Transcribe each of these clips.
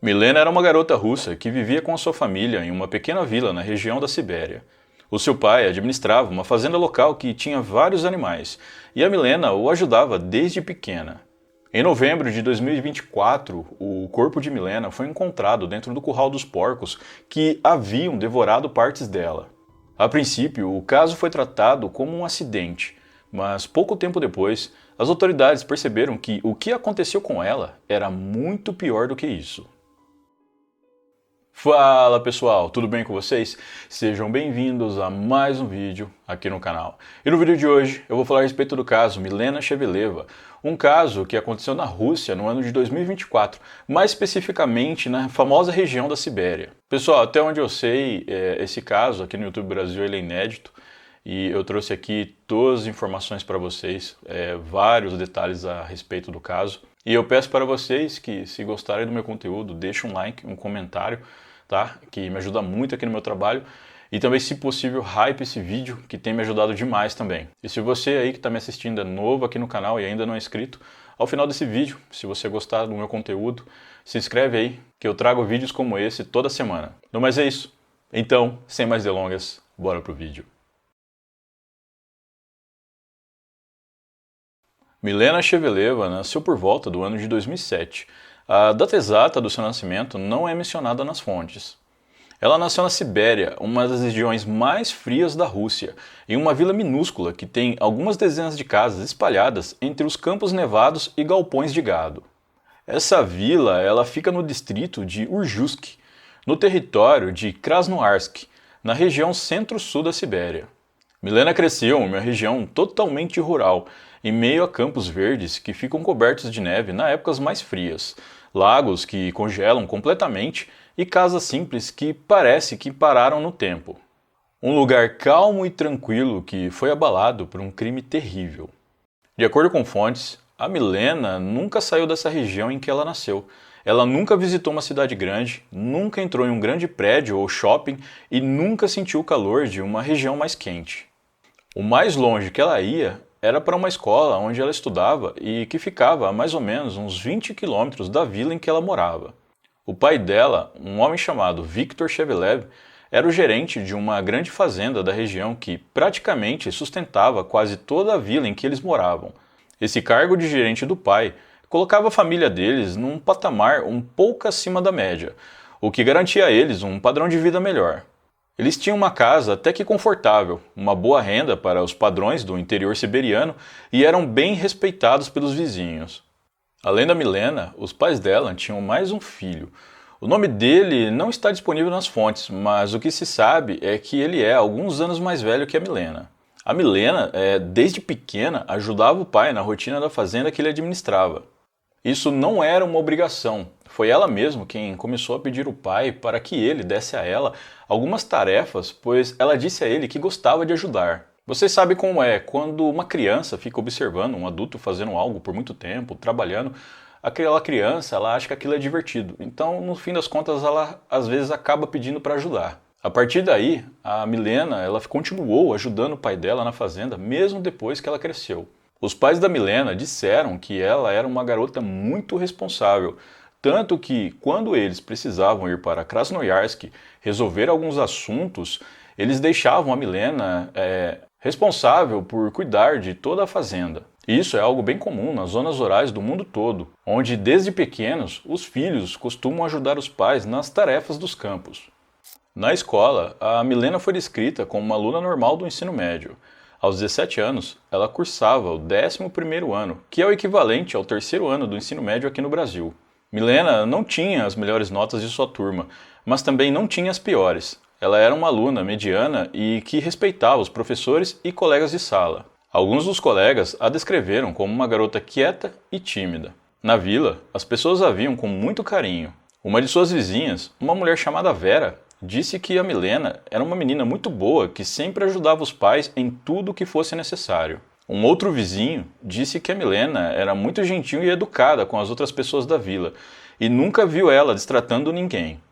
Milena era uma garota russa que vivia com a sua família em uma pequena vila na região da Sibéria. O seu pai administrava uma fazenda local que tinha vários animais, e a Milena o ajudava desde pequena. Em novembro de 2024, o corpo de Milena foi encontrado dentro do curral dos porcos que haviam devorado partes dela. A princípio, o caso foi tratado como um acidente, mas pouco tempo depois, as autoridades perceberam que o que aconteceu com ela era muito pior do que isso. Fala pessoal, tudo bem com vocês? Sejam bem-vindos a mais um vídeo aqui no canal. E no vídeo de hoje eu vou falar a respeito do caso Milena Sheveleva, um caso que aconteceu na Rússia no ano de 2024, mais especificamente na famosa região da Sibéria. Pessoal, até onde eu sei, esse caso aqui no YouTube Brasil ele é inédito e eu trouxe aqui todas as informações para vocês, vários detalhes a respeito do caso. E eu peço para vocês que, se gostarem do meu conteúdo, deixem um like, um comentário, tá? Que me ajuda muito aqui no meu trabalho. E também, se possível, hype esse vídeo, que tem me ajudado demais também. E se você aí que está me assistindo é novo aqui no canal e ainda não é inscrito, ao final desse vídeo, se você gostar do meu conteúdo, se inscreve aí, que eu trago vídeos como esse toda semana. Não, mas é isso. Então, sem mais delongas, bora pro vídeo. Milena Sheveleva nasceu por volta do ano de 2007. A data exata do seu nascimento não é mencionada nas fontes. Ela nasceu na Sibéria, uma das regiões mais frias da Rússia, em uma vila minúscula que tem algumas dezenas de casas espalhadas entre os campos nevados e galpões de gado. Essa vila ela fica no distrito de Urjusk, no território de Krasnoyarsk, na região centro-sul da Sibéria. Milena cresceu em uma região totalmente rural, em meio a campos verdes que ficam cobertos de neve nas épocas mais frias, lagos que congelam completamente e casas simples que parece que pararam no tempo. Um lugar calmo e tranquilo que foi abalado por um crime terrível. De acordo com fontes, a Milena nunca saiu dessa região em que ela nasceu. Ela nunca visitou uma cidade grande, nunca entrou em um grande prédio ou shopping e nunca sentiu o calor de uma região mais quente. O mais longe que ela ia era para uma escola onde ela estudava e que ficava a mais ou menos uns 20 quilômetros da vila em que ela morava. O pai dela, um homem chamado Viktor Shevelev, era o gerente de uma grande fazenda da região que praticamente sustentava quase toda a vila em que eles moravam. Esse cargo de gerente do pai colocava a família deles num patamar um pouco acima da média, o que garantia a eles um padrão de vida melhor. Eles tinham uma casa até que confortável, uma boa renda para os padrões do interior siberiano e eram bem respeitados pelos vizinhos. Além da Milena, os pais dela tinham mais um filho. O nome dele não está disponível nas fontes, mas o que se sabe é que ele é alguns anos mais velho que a Milena. A Milena, desde pequena, ajudava o pai na rotina da fazenda que ele administrava. Isso não era uma obrigação. Foi ela mesma quem começou a pedir ao pai para que ele desse a ela algumas tarefas, pois ela disse a ele que gostava de ajudar. Você sabe como é, quando uma criança fica observando um adulto fazendo algo por muito tempo, trabalhando, aquela criança ela acha que aquilo é divertido. Então, no fim das contas, ela às vezes acaba pedindo para ajudar. A partir daí, a Milena ela continuou ajudando o pai dela na fazenda, mesmo depois que ela cresceu. Os pais da Milena disseram que ela era uma garota muito responsável, tanto que, quando eles precisavam ir para Krasnoyarsk resolver alguns assuntos, eles deixavam a Milena responsável por cuidar de toda a fazenda. Isso é algo bem comum nas zonas rurais do mundo todo, onde desde pequenos os filhos costumam ajudar os pais nas tarefas dos campos. Na escola, a Milena foi descrita como uma aluna normal do ensino médio. Aos 17 anos, ela cursava o 11º ano, que é o equivalente ao 3º ano do ensino médio aqui no Brasil. Milena não tinha as melhores notas de sua turma, mas também não tinha as piores. Ela era uma aluna mediana e que respeitava os professores e colegas de sala. Alguns dos colegas a descreveram como uma garota quieta e tímida. Na vila, as pessoas a viam com muito carinho. Uma de suas vizinhas, uma mulher chamada Vera, disse que a Milena era uma menina muito boa que sempre ajudava os pais em tudo o que fosse necessário. Um outro vizinho disse que a Milena era muito gentil e educada com as outras pessoas da vila e nunca viu ela destratando ninguém.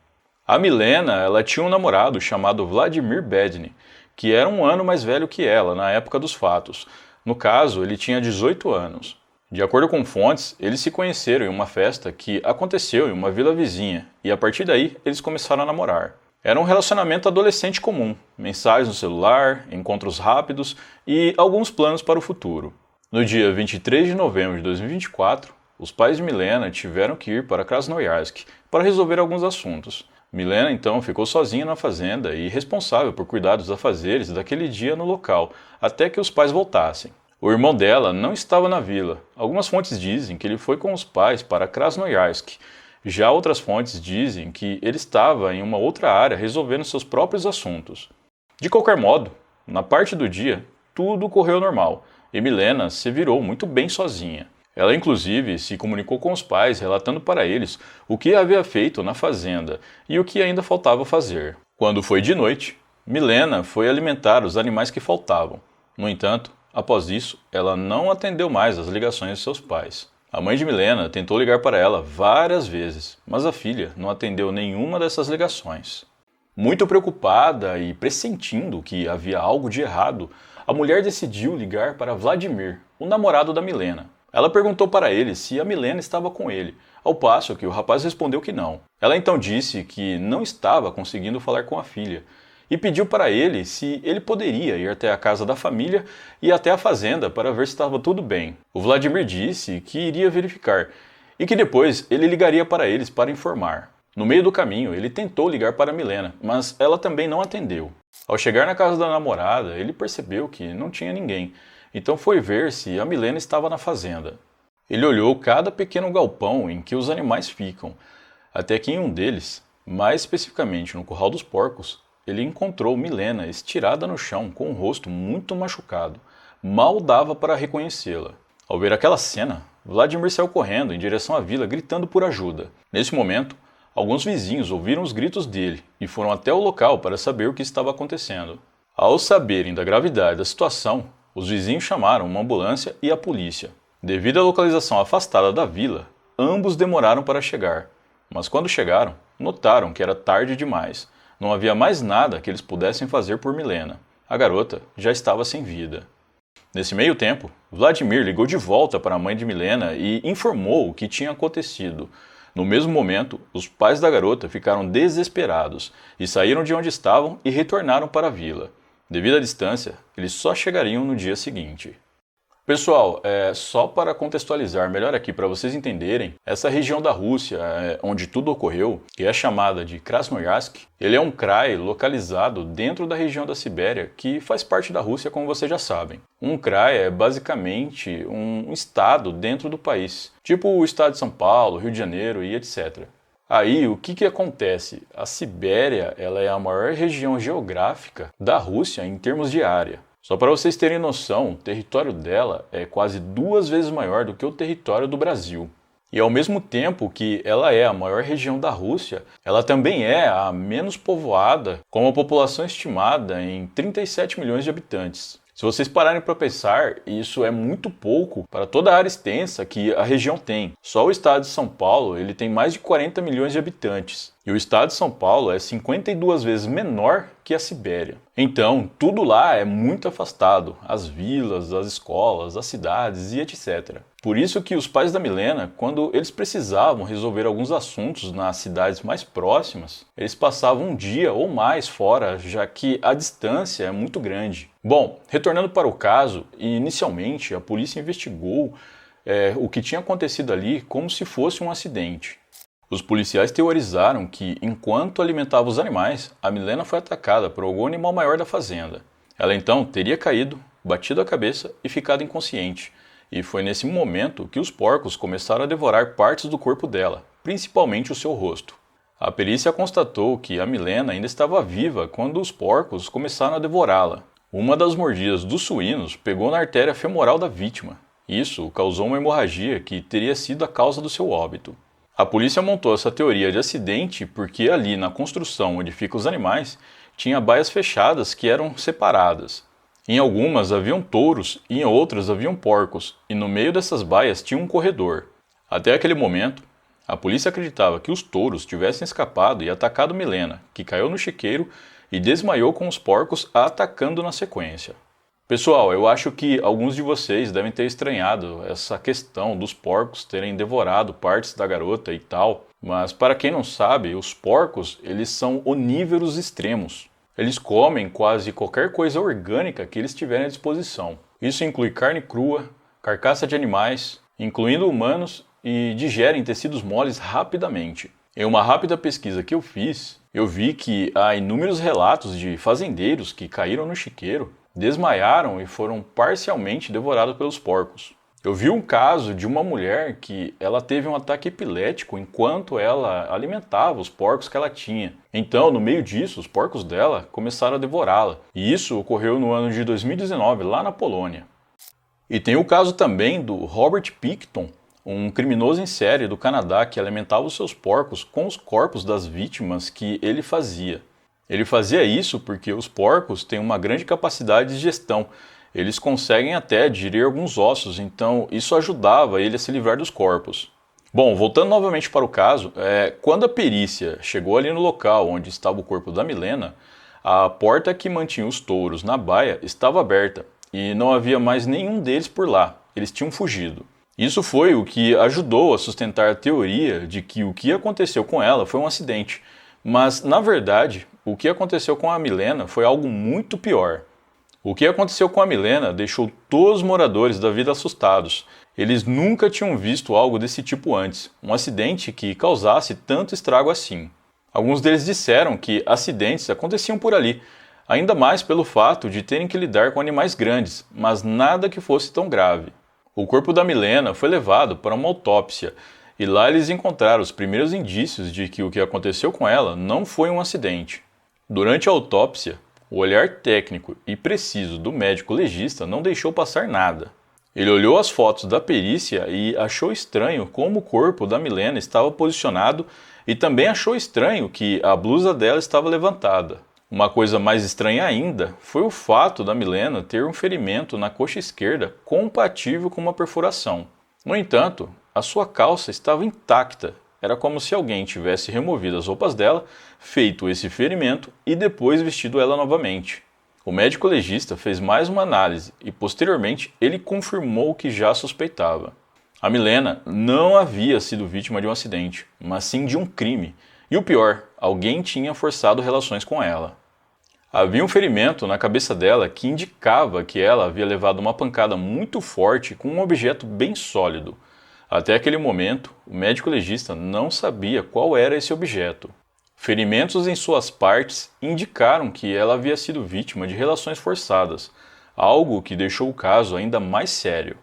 A Milena ela tinha um namorado chamado Vladimir Bedny, que era um ano mais velho que ela na época dos fatos. No caso, ele tinha 18 anos. De acordo com fontes, eles se conheceram em uma festa que aconteceu em uma vila vizinha e a partir daí eles começaram a namorar. Era um relacionamento adolescente comum, mensagens no celular, encontros rápidos e alguns planos para o futuro. No dia 23 de novembro de 2024, os pais de Milena tiveram que ir para Krasnoyarsk para resolver alguns assuntos. Milena então ficou sozinha na fazenda e responsável por cuidar dos afazeres daquele dia no local, até que os pais voltassem. O irmão dela não estava na vila. Algumas fontes dizem que ele foi com os pais para Krasnoyarsk. Já outras fontes dizem que ele estava em uma outra área resolvendo seus próprios assuntos. De qualquer modo, na parte do dia, tudo correu normal e Milena se virou muito bem sozinha. Ela inclusive se comunicou com os pais relatando para eles o que havia feito na fazenda e o que ainda faltava fazer. Quando foi de noite, Milena foi alimentar os animais que faltavam. No entanto, após isso, ela não atendeu mais as ligações de seus pais. A mãe de Milena tentou ligar para ela várias vezes, mas a filha não atendeu nenhuma dessas ligações. Muito preocupada e pressentindo que havia algo de errado, a mulher decidiu ligar para Vladimir, o namorado da Milena. Ela perguntou para ele se a Milena estava com ele, ao passo que o rapaz respondeu que não. Ela então disse que não estava conseguindo falar com a filha e pediu para ele se ele poderia ir até a casa da família e até a fazenda para ver se estava tudo bem. O Vladimir disse que iria verificar e que depois ele ligaria para eles para informar. No meio do caminho, ele tentou ligar para Milena, mas ela também não atendeu. Ao chegar na casa da namorada, ele percebeu que não tinha ninguém, então foi ver se a Milena estava na fazenda. Ele olhou cada pequeno galpão em que os animais ficam, até que em um deles, mais especificamente no curral dos porcos, ele encontrou Milena estirada no chão com o rosto muito machucado. Mal dava para reconhecê-la. Ao ver aquela cena, Vladimir saiu correndo em direção à vila gritando por ajuda. Nesse momento, alguns vizinhos ouviram os gritos dele e foram até o local para saber o que estava acontecendo. Ao saberem da gravidade da situação, os vizinhos chamaram uma ambulância e a polícia. Devido à localização afastada da vila, ambos demoraram para chegar. Mas quando chegaram, notaram que era tarde demais. Não havia mais nada que eles pudessem fazer por Milena. A garota já estava sem vida. Nesse meio tempo, Vladimir ligou de volta para a mãe de Milena e informou o que tinha acontecido. No mesmo momento, os pais da garota ficaram desesperados e saíram de onde estavam e retornaram para a vila. Devido à distância, eles só chegariam no dia seguinte. Pessoal, só para contextualizar melhor aqui para vocês entenderem, essa região da Rússia, onde tudo ocorreu, que é chamada de Krasnoyarsk, ele é um krai localizado dentro da região da Sibéria, que faz parte da Rússia, como vocês já sabem. Um krai é basicamente um estado dentro do país, tipo o estado de São Paulo, Rio de Janeiro e etc. Aí, o que acontece? A Sibéria ela é a maior região geográfica da Rússia em termos de área. Só para vocês terem noção, o território dela é quase 2 vezes maior do que o território do Brasil. E ao mesmo tempo que ela é a maior região da Rússia, ela também é a menos povoada, com uma população estimada em 37 milhões de habitantes. Se vocês pararem para pensar, isso é muito pouco para toda a área extensa que a região tem. Só o estado de São Paulo ele tem mais de 40 milhões de habitantes. E o estado de São Paulo é 52 vezes menor que a Sibéria. Então, tudo lá é muito afastado. As vilas, as escolas, as cidades e etc. Por isso que os pais da Milena, quando eles precisavam resolver alguns assuntos nas cidades mais próximas, eles passavam um dia ou mais fora, já que a distância é muito grande. Bom, retornando para o caso, inicialmente a polícia investigou o que tinha acontecido ali como se fosse um acidente. Os policiais teorizaram que, enquanto alimentava os animais, a Milena foi atacada por algum animal maior da fazenda. Ela então teria caído, batido a cabeça e ficado inconsciente. E foi nesse momento que os porcos começaram a devorar partes do corpo dela, principalmente o seu rosto. A perícia constatou que a Milena ainda estava viva quando os porcos começaram a devorá-la. Uma das mordidas dos suínos pegou na artéria femoral da vítima. Isso causou uma hemorragia que teria sido a causa do seu óbito. A polícia montou essa teoria de acidente porque ali na construção onde ficam os animais tinha baias fechadas que eram separadas. Em algumas haviam touros e em outras haviam porcos, e no meio dessas baias tinha um corredor. Até aquele momento, a polícia acreditava que os touros tivessem escapado e atacado Milena, que caiu no chiqueiro e desmaiou com os porcos a atacando na sequência. Pessoal, eu acho que alguns de vocês devem ter estranhado essa questão dos porcos terem devorado partes da garota e tal, mas para quem não sabe, os porcos, eles são onívoros extremos. Eles comem quase qualquer coisa orgânica que eles tiverem à disposição. Isso inclui carne crua, carcaça de animais, incluindo humanos, e digerem tecidos moles rapidamente. Em uma rápida pesquisa que eu fiz, eu vi que há inúmeros relatos de fazendeiros que caíram no chiqueiro, desmaiaram e foram parcialmente devorados pelos porcos. Eu vi um caso de uma mulher que ela teve um ataque epilético enquanto ela alimentava os porcos que ela tinha. Então, no meio disso, os porcos dela começaram a devorá-la. E isso ocorreu no ano de 2019, lá na Polônia. E tem o caso também do Robert Picton, um criminoso em série do Canadá que alimentava os seus porcos com os corpos das vítimas que ele fazia. Ele fazia isso porque os porcos têm uma grande capacidade de digestão. Eles conseguem até digerir alguns ossos, então isso ajudava ele a se livrar dos corpos. Bom, voltando novamente para o caso, quando a perícia chegou ali no local onde estava o corpo da Milena, a porta que mantinha os touros na baia estava aberta e não havia mais nenhum deles por lá. Eles tinham fugido. Isso foi o que ajudou a sustentar a teoria de que o que aconteceu com ela foi um acidente. Mas, na verdade, o que aconteceu com a Milena foi algo muito pior. O que aconteceu com a Milena deixou todos os moradores da vila assustados. Eles nunca tinham visto algo desse tipo antes, um acidente que causasse tanto estrago assim. Alguns deles disseram que acidentes aconteciam por ali, ainda mais pelo fato de terem que lidar com animais grandes, mas nada que fosse tão grave. O corpo da Milena foi levado para uma autópsia e lá eles encontraram os primeiros indícios de que o que aconteceu com ela não foi um acidente. Durante a autópsia, o olhar técnico e preciso do médico legista não deixou passar nada. Ele olhou as fotos da perícia e achou estranho como o corpo da Milena estava posicionado e também achou estranho que a blusa dela estava levantada. Uma coisa mais estranha ainda foi o fato da Milena ter um ferimento na coxa esquerda compatível com uma perfuração. No entanto, a sua calça estava intacta. Era como se alguém tivesse removido as roupas dela, feito esse ferimento e depois vestido ela novamente. O médico legista fez mais uma análise e posteriormente ele confirmou o que já suspeitava. A Milena não havia sido vítima de um acidente, mas sim de um crime. E o pior, alguém tinha forçado relações com ela. Havia um ferimento na cabeça dela que indicava que ela havia levado uma pancada muito forte com um objeto bem sólido. Até aquele momento, o médico legista não sabia qual era esse objeto. Ferimentos em suas partes indicaram que ela havia sido vítima de relações forçadas, algo que deixou o caso ainda mais sério.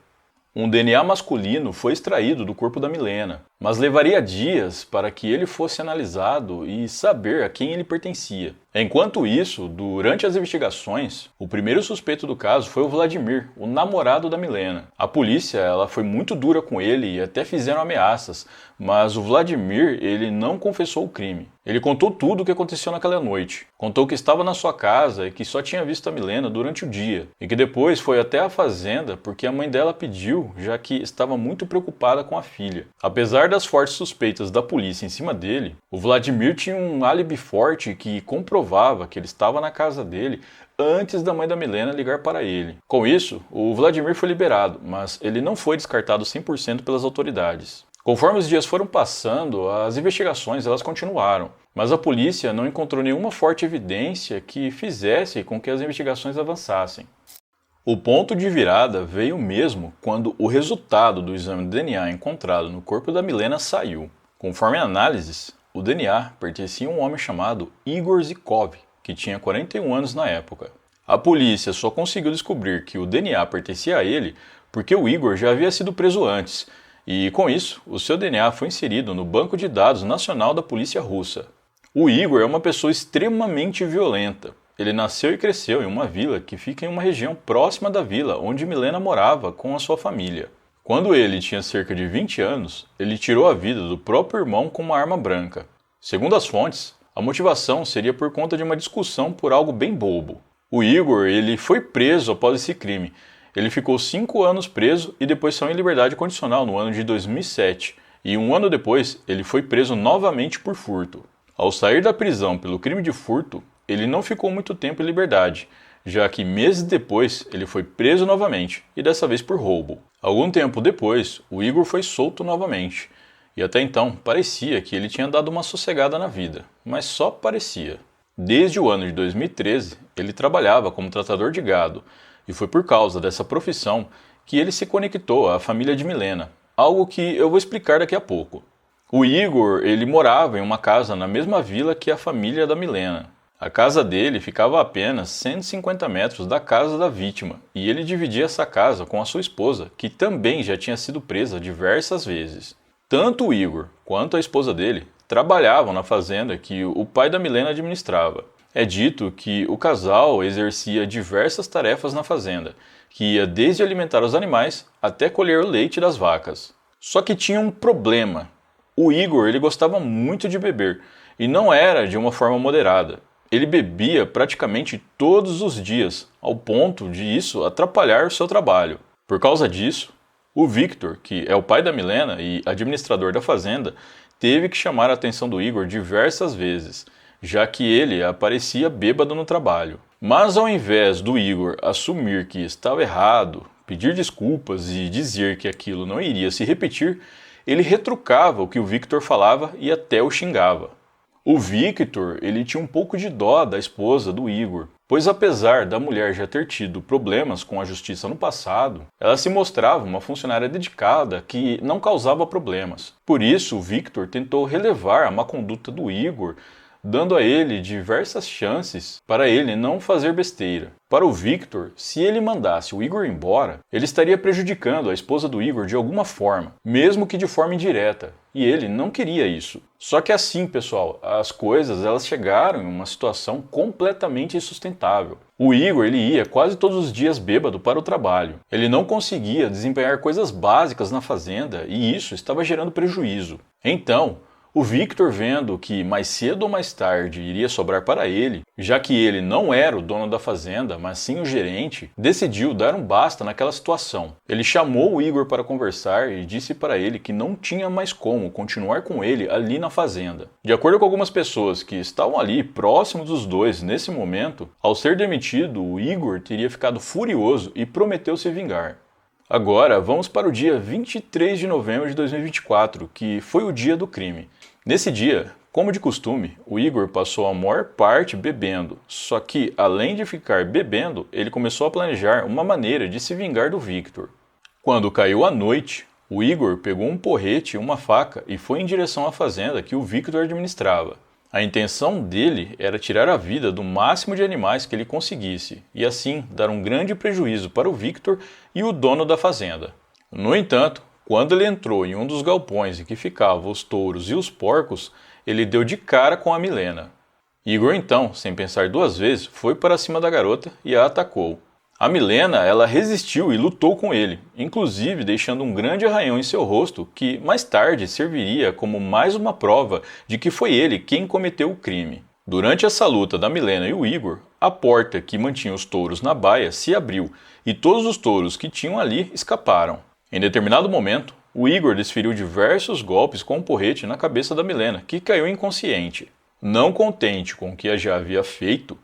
Um DNA masculino foi extraído do corpo da Milena, mas levaria dias para que ele fosse analisado e saber a quem ele pertencia. Enquanto isso, durante as investigações, o primeiro suspeito do caso foi o Vladimir, o namorado da Milena. A polícia foi muito dura com ele e até fizeram ameaças, mas o Vladimir ele não confessou o crime. Ele contou tudo o que aconteceu naquela noite. Contou que estava na sua casa e que só tinha visto a Milena durante o dia. E que depois foi até a fazenda porque a mãe dela pediu, já que estava muito preocupada com a filha. Apesar das fortes suspeitas da polícia em cima dele, o Vladimir tinha um álibi forte que comprovava que ele estava na casa dele antes da mãe da Milena ligar para ele. Com isso, o Vladimir foi liberado, mas ele não foi descartado 100% pelas autoridades. Conforme os dias foram passando, as investigações elas continuaram, mas a polícia não encontrou nenhuma forte evidência que fizesse com que as investigações avançassem. O ponto de virada veio mesmo quando o resultado do exame de DNA encontrado no corpo da Milena saiu. Conforme análises, o DNA pertencia a um homem chamado Igor Zykov, que tinha 41 anos na época. A polícia só conseguiu descobrir que o DNA pertencia a ele porque o Igor já havia sido preso antes, e com isso, o seu DNA foi inserido no Banco de Dados Nacional da Polícia Russa. O Igor é uma pessoa extremamente violenta. Ele nasceu e cresceu em uma vila que fica em uma região próxima da vila onde Milena morava com a sua família. Quando ele tinha cerca de 20 anos, ele tirou a vida do próprio irmão com uma arma branca. Segundo as fontes, a motivação seria por conta de uma discussão por algo bem bobo. O Igor ele foi preso após esse crime. Ele ficou 5 anos preso e depois saiu em liberdade condicional no ano de 2007. E um ano depois, ele foi preso novamente por furto. Ao sair da prisão pelo crime de furto, ele não ficou muito tempo em liberdade. já que meses depois ele foi preso novamente, e dessa vez por roubo. Algum tempo depois, o Igor foi solto novamente, e até então parecia que ele tinha dado uma sossegada na vida, mas só parecia. Desde o ano de 2013, ele trabalhava como tratador de gado, e foi por causa dessa profissão que ele se conectou à família de Milena, algo que eu vou explicar daqui a pouco. O Igor, ele morava em uma casa na mesma vila que a família da Milena. A casa dele ficava a apenas 150 metros da casa da vítima, e ele dividia essa casa com a sua esposa, que também já tinha sido presa diversas vezes. Tanto o Igor quanto a esposa dele trabalhavam na fazenda que o pai da Milena administrava. É dito que o casal exercia diversas tarefas na fazenda, que ia desde alimentar os animais até colher o leite das vacas. Só que tinha um problema. O Igor, ele gostava muito de beber, e não era de uma forma moderada. Ele bebia praticamente todos os dias, ao ponto de isso atrapalhar o seu trabalho. Por causa disso, o Victor, que é o pai da Milena e administrador da fazenda, teve que chamar a atenção do Igor diversas vezes, já que ele aparecia bêbado no trabalho. Mas ao invés do Igor assumir que estava errado, pedir desculpas e dizer que aquilo não iria se repetir, ele retrucava o que o Victor falava e até o xingava. O Victor, ele tinha um pouco de dó da esposa do Igor, pois apesar da mulher já ter tido problemas com a justiça no passado, ela se mostrava uma funcionária dedicada que não causava problemas. Por isso, o Victor tentou relevar a má conduta do Igor, dando a ele diversas chances para ele não fazer besteira. Para o Victor, se ele mandasse o Igor embora, ele estaria prejudicando a esposa do Igor de alguma forma, mesmo que de forma indireta, e ele não queria isso. Só que assim, pessoal, as coisas elas chegaram em uma situação completamente insustentável. O Igor ele ia quase todos os dias bêbado para o trabalho. Ele não conseguia desempenhar coisas básicas na fazenda e isso estava gerando prejuízo. Então, o Victor, vendo que mais cedo ou mais tarde iria sobrar para ele, já que ele não era o dono da fazenda, mas sim o gerente, decidiu dar um basta naquela situação. Ele chamou o Igor para conversar e disse para ele que não tinha mais como continuar com ele ali na fazenda. De acordo com algumas pessoas que estavam ali próximos dos dois nesse momento, ao ser demitido, o Igor teria ficado furioso e prometeu se vingar. Agora, vamos para o dia 23 de novembro de 2024, que foi o dia do crime. Nesse dia, como de costume, o Igor passou a maior parte bebendo, só que, além de ficar bebendo, ele começou a planejar uma maneira de se vingar do Victor. Quando caiu a noite, o Igor pegou um porrete e uma faca e foi em direção à fazenda que o Victor administrava. A intenção dele era tirar a vida do máximo de animais que ele conseguisse, e assim dar um grande prejuízo para o Victor e o dono da fazenda. No entanto, quando ele entrou em um dos galpões em que ficavam os touros e os porcos, ele deu de cara com a Milena. Igor então, sem pensar duas vezes, foi para cima da garota e a atacou. A Milena, ela resistiu e lutou com ele, inclusive deixando um grande arranhão em seu rosto que mais tarde serviria como mais uma prova de que foi ele quem cometeu o crime. Durante essa luta da Milena e o Igor, a porta que mantinha os touros na baia se abriu e todos os touros que tinham ali escaparam. Em determinado momento, o Igor desferiu diversos golpes com um porrete na cabeça da Milena, que caiu inconsciente. Não contente com o que já havia feito,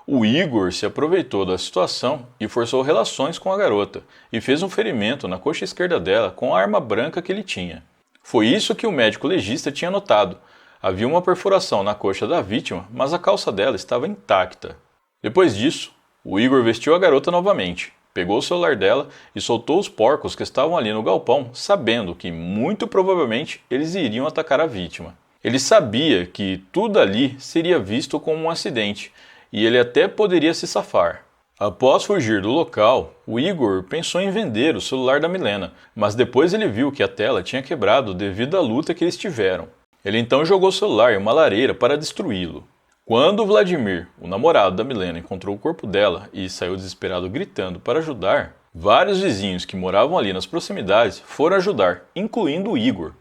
o Igor se aproveitou da situação e forçou relações com a garota, e fez um ferimento na coxa esquerda dela com a arma branca que ele tinha. Foi isso que o médico legista tinha notado. Havia uma perfuração na coxa da vítima, mas a calça dela estava intacta. Depois disso, o Igor vestiu a garota novamente, pegou o celular dela e soltou os porcos que estavam ali no galpão, sabendo que muito provavelmente eles iriam atacar a vítima. Ele sabia que tudo ali seria visto como um acidente, e ele até poderia se safar. Após fugir do local, o Igor pensou em vender o celular da Milena, mas depois ele viu que a tela tinha quebrado devido à luta que eles tiveram. Ele então jogou o celular em uma lareira para destruí-lo. Quando Vladimir, o namorado da Milena, encontrou o corpo dela e saiu desesperado gritando para ajudar, vários vizinhos que moravam ali nas proximidades foram ajudar, incluindo o Igor.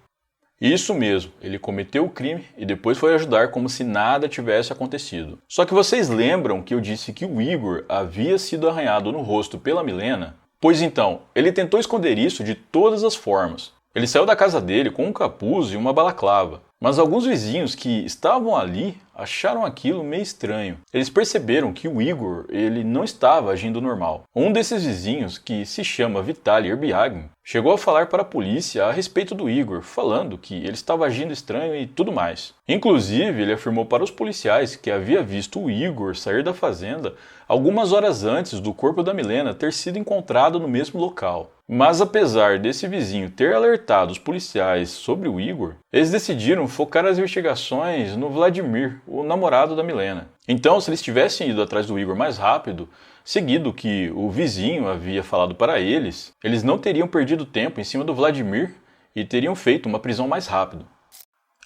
Isso mesmo, ele cometeu o crime e depois foi ajudar como se nada tivesse acontecido. Só que vocês lembram que eu disse que o Igor havia sido arranhado no rosto pela Milena? Pois então, ele tentou esconder isso de todas as formas. Ele saiu da casa dele com um capuz e uma balaclava. Mas alguns vizinhos que estavam ali acharam aquilo meio estranho. Eles perceberam que o Igor ele não estava agindo normal. Um desses vizinhos, que se chama Vitaly Erbiagin, chegou a falar para a polícia a respeito do Igor, falando que ele estava agindo estranho e tudo mais. Inclusive, ele afirmou para os policiais que havia visto o Igor sair da fazenda algumas horas antes do corpo da Milena ter sido encontrado no mesmo local. Mas apesar desse vizinho ter alertado os policiais sobre o Igor, eles decidiram focar as investigações no Vladimir, o namorado da Milena. Então, se eles tivessem ido atrás do Igor mais rápido, seguido o que o vizinho havia falado para eles, eles não teriam perdido tempo em cima do Vladimir e teriam feito uma prisão mais rápido.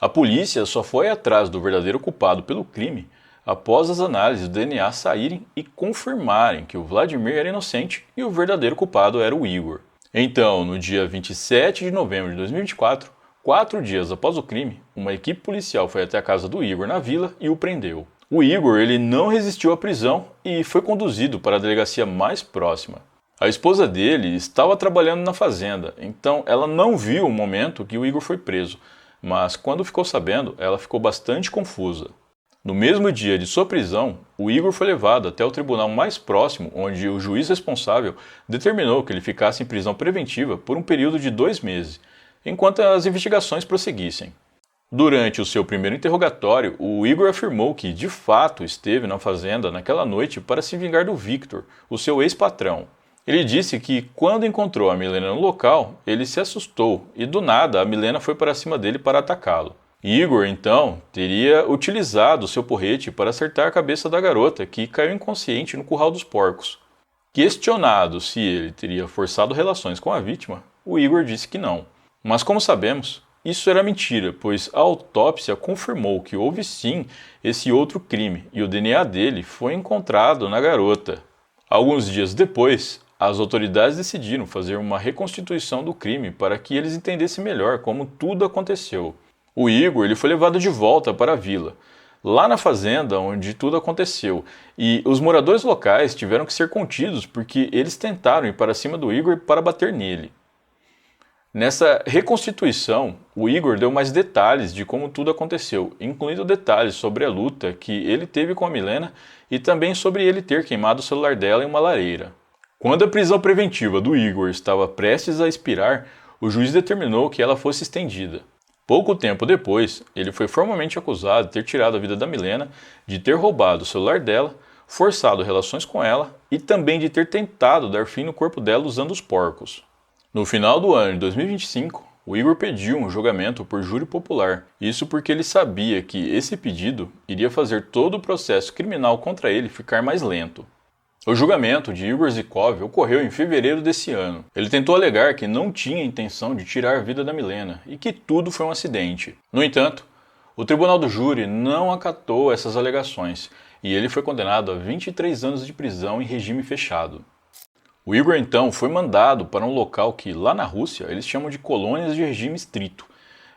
A polícia só foi atrás do verdadeiro culpado pelo crime após as análises do DNA saírem e confirmarem que o Vladimir era inocente e o verdadeiro culpado era o Igor. Então, no dia 27 de novembro de 2024, 4 dias após o crime, uma equipe policial foi até a casa do Igor na vila e o prendeu. O Igor ele não resistiu à prisão e foi conduzido para a delegacia mais próxima. A esposa dele estava trabalhando na fazenda, então ela não viu o momento que o Igor foi preso, mas quando ficou sabendo, ela ficou bastante confusa. No mesmo dia de sua prisão, o Igor foi levado até o tribunal mais próximo, onde o juiz responsável determinou que ele ficasse em prisão preventiva por um período de 2 meses, enquanto as investigações prosseguissem. Durante o seu primeiro interrogatório, o Igor afirmou que, de fato, esteve na fazenda naquela noite para se vingar do Victor, o seu ex-patrão. Ele disse que, quando encontrou a Milena no local, ele se assustou e, do nada, a Milena foi para cima dele para atacá-lo. Igor, então, teria utilizado seu porrete para acertar a cabeça da garota, que caiu inconsciente no curral dos porcos. Questionado se ele teria forçado relações com a vítima, o Igor disse que não. Mas como sabemos, isso era mentira, pois a autópsia confirmou que houve sim esse outro crime e o DNA dele foi encontrado na garota. Alguns dias depois, as autoridades decidiram fazer uma reconstituição do crime para que eles entendessem melhor como tudo aconteceu. O Igor ele foi levado de volta para a vila, lá na fazenda onde tudo aconteceu, e os moradores locais tiveram que ser contidos porque eles tentaram ir para cima do Igor para bater nele. Nessa reconstituição, o Igor deu mais detalhes de como tudo aconteceu, incluindo detalhes sobre a luta que ele teve com a Milena e também sobre ele ter queimado o celular dela em uma lareira. Quando a prisão preventiva do Igor estava prestes a expirar, o juiz determinou que ela fosse estendida. Pouco tempo depois, ele foi formalmente acusado de ter tirado a vida da Milena, de ter roubado o celular dela, forçado relações com ela e também de ter tentado dar fim no corpo dela usando os porcos. No final do ano de 2025, o Igor pediu um julgamento por júri popular, isso porque ele sabia que esse pedido iria fazer todo o processo criminal contra ele ficar mais lento. O julgamento de Igor Zhikov ocorreu em fevereiro desse ano. Ele tentou alegar que não tinha intenção de tirar a vida da Milena e que tudo foi um acidente. No entanto, o tribunal do júri não acatou essas alegações e ele foi condenado a 23 anos de prisão em regime fechado. O Igor então foi mandado para um local que lá na Rússia eles chamam de colônias de regime estrito.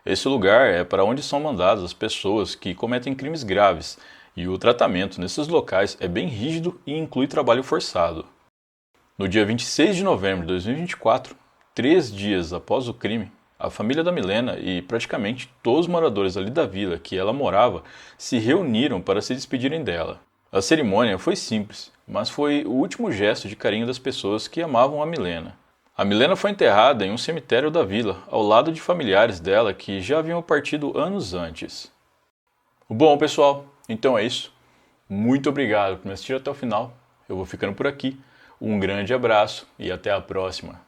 Esse lugar é para onde são mandadas as pessoas que cometem crimes graves, e o tratamento nesses locais é bem rígido e inclui trabalho forçado. No dia 26 de novembro de 2024, 3 dias após o crime, a família da Milena e praticamente todos os moradores ali da vila que ela morava se reuniram para se despedirem dela. A cerimônia foi simples, mas foi o último gesto de carinho das pessoas que amavam a Milena. A Milena foi enterrada em um cemitério da vila, ao lado de familiares dela que já haviam partido anos antes. Bom, pessoal, então é isso. Muito obrigado por me assistir até o final. Eu vou ficando por aqui. Um grande abraço e até a próxima.